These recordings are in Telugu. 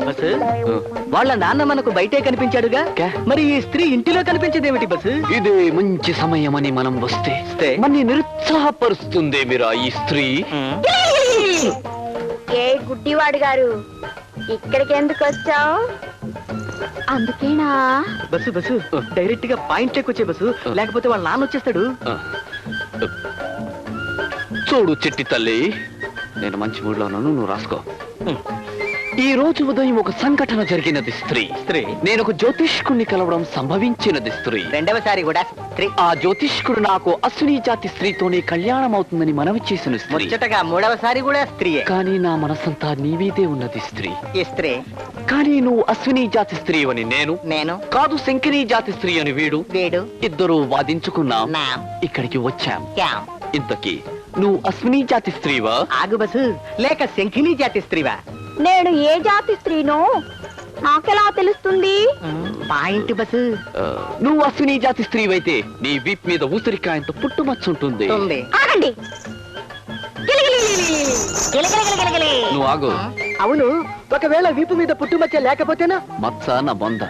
బస్సు వాళ్ళ నాన్న మనకు బయటే కనిపించాడుగా, మరి ఈ స్త్రీ ఇంటిలో కనిపించేదేమిటి బస్సు? ఇదే మంచి సమయమని మనం వస్తే మన్ని నిరుత్సాహపరుస్తుంది మీరా ఈ స్త్రీ. ఏ గుడ్డివాడు గారు, ఇక్కడికి ఎందుకు వచ్చావు? అందుకేనా? బస్సు బస్సు డైరెక్ట్ గా పాయింట్ వచ్చే బస్సు, లేకపోతే వాళ్ళ నాన్న వచ్చేస్తాడు. చూడు చిట్టి తల్లి, నేను మంచి మూడ్ లో ఉన్నాను, నువ్వు రాసుకో. ఈ రోజు ఉదయం ఒక సంఘటన జరిగినది స్త్రీ. నేను ఒక జ్యోతిష్కుడిని కలవడం సంభవించినది స్త్రీ. రెండవసారి కూడా స్త్రీ. ఆ జ్యోతిష్కుడు నాకు అశ్విని జాతి స్త్రీతోనే కళ్యాణం అవుతుందని మనవి చేసిన స్త్రీ. ముచ్చటగా మూడవసారి కూడా స్త్రీయే. కానీ నా మనసంతా నీవీదే ఉన్నది స్త్రీ. ఈ స్త్రీ. కానీ నువ్వు అశ్విని జాతి స్త్రీ అని నేను కాదు, శంకిని జాతి స్త్రీ అని వీడు. ఇద్దరు వాదించుకున్నాం, ఇక్కడికి వచ్చాం. ఇంతకీ నువ్వు అశ్విని జాతి స్త్రీవా? ఆగు బస్సు, లేక శంఖిని జాతి స్త్రీవా? నేను ఏ జాతి స్త్రీనో నాకెలా తెలుస్తుంది? Point bus. నువ్వు అశ్విని జాతి స్త్రీవైతే నీ వీప్ మీద ఊసరికాయంత పుట్టుమచ్చుంటుంది. ఆగండి. నువ్వు ఆగు. అవును, ఒకవేళ వీపు మీద పుట్టుమచ్చ లేకపోతేనా? మచ్చ నా బొంద.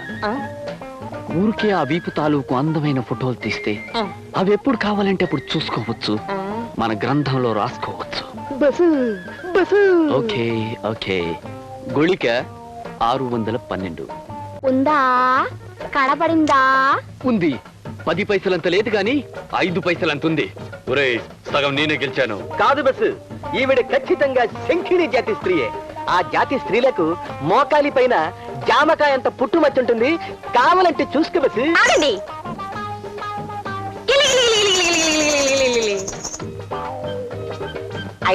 ఊరికే ఆ వీపు తాలూకు అందమైన ఫోటోలు తీస్తే అవి ఎప్పుడు కావాలంటే అప్పుడు చూసుకోవచ్చు, మన గ్రంథంలో రాసుకోవచ్చు. Okay okay. గుళిక 612 ఉందా? కనబడిందా? ఉంది. 10 పైసలంత లేదు గాని 5 పైసలంత ఉంది. ఒరే, సగం నేనే గెలిచాను. కాదు బస్సు, ఈవిడ ఖచ్చితంగా శంఖిని జాతి స్త్రీయే. ఆ జాతి స్త్రీలకు మోకాలి పైన జామకాయ అంత పుట్టుమచ్చుంటుంది, కావాలంటే చూసుకో బస్సు. ఆగండి.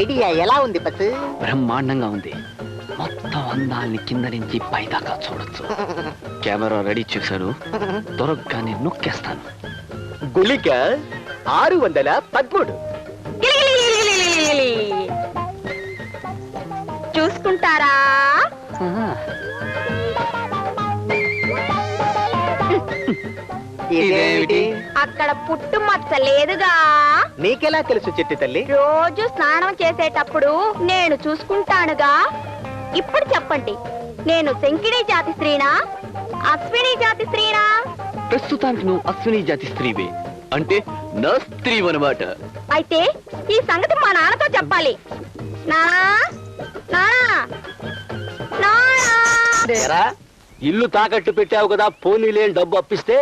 ఐడియా ఎలా ఉంది బస్సు? బ్రహ్మాండంగా ఉంది. మొత్తం అందాల్ని కింద నుంచి పైదాకా చూడొచ్చు. కెమెరా రెడీ చేశాను, దొరకగానే నొక్కేస్తాను. గుళిక 613. చూసుకుంటారా? ఇదేమిటి? అక్కడ పుట్టు మచ్చ లేదుగా. నీకెలా తెలుసు చిట్టి తల్లి? రోజు స్నానం చేసేటప్పుడు నేను చూసుకుంటానుగా. ఇప్పుడు చెప్పండి, నేను శంకిని జాతి స్త్రీనా, అశ్విని జాతి స్త్రీనా? ప్రస్తుతానికి నువ్వు అశ్విని జాతి స్త్రీవే, అంటే నా స్త్రీ అన్నమాట. అయితే ఈ సంగతి మా నాన్నతో చెప్పాలి. ఇల్లు తాకట్టు పెట్టావు కదా, పోనీ లేని డబ్బు అప్పిస్తే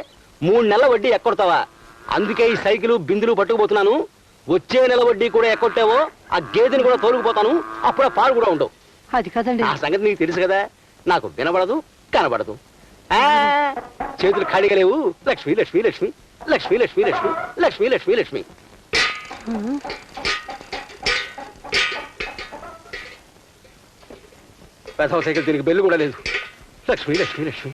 3 నెలల వడ్డీ ఎక్కొడతావా? అందుకే ఈ సైకిల్ బిందులు పట్టుకుపోతున్నాను. వచ్చే నెల వడ్డీ కూడా ఎక్కొట్టావో ఆ గేదెని కూడా తోలుకుపోతాను, అప్పుడు ఆ పాలు కూడా ఉండవు. అది కదండి. ఆ సంగతి నీకు తెలుసు కదా. నాకు వినబడదు, కనబడదు. చేతులు ఖాళీగా లేవు. లక్ష్మి లక్ష్మి లక్ష్మి లక్ష్మి లక్ష్మి లక్ష్మి లక్ష్మి లక్ష్మి లక్ష్మి. పెద్ద సైకిల్ దీనికి బెల్లు కూడా లేదు. లక్ష్మి లక్ష్మి లక్ష్మి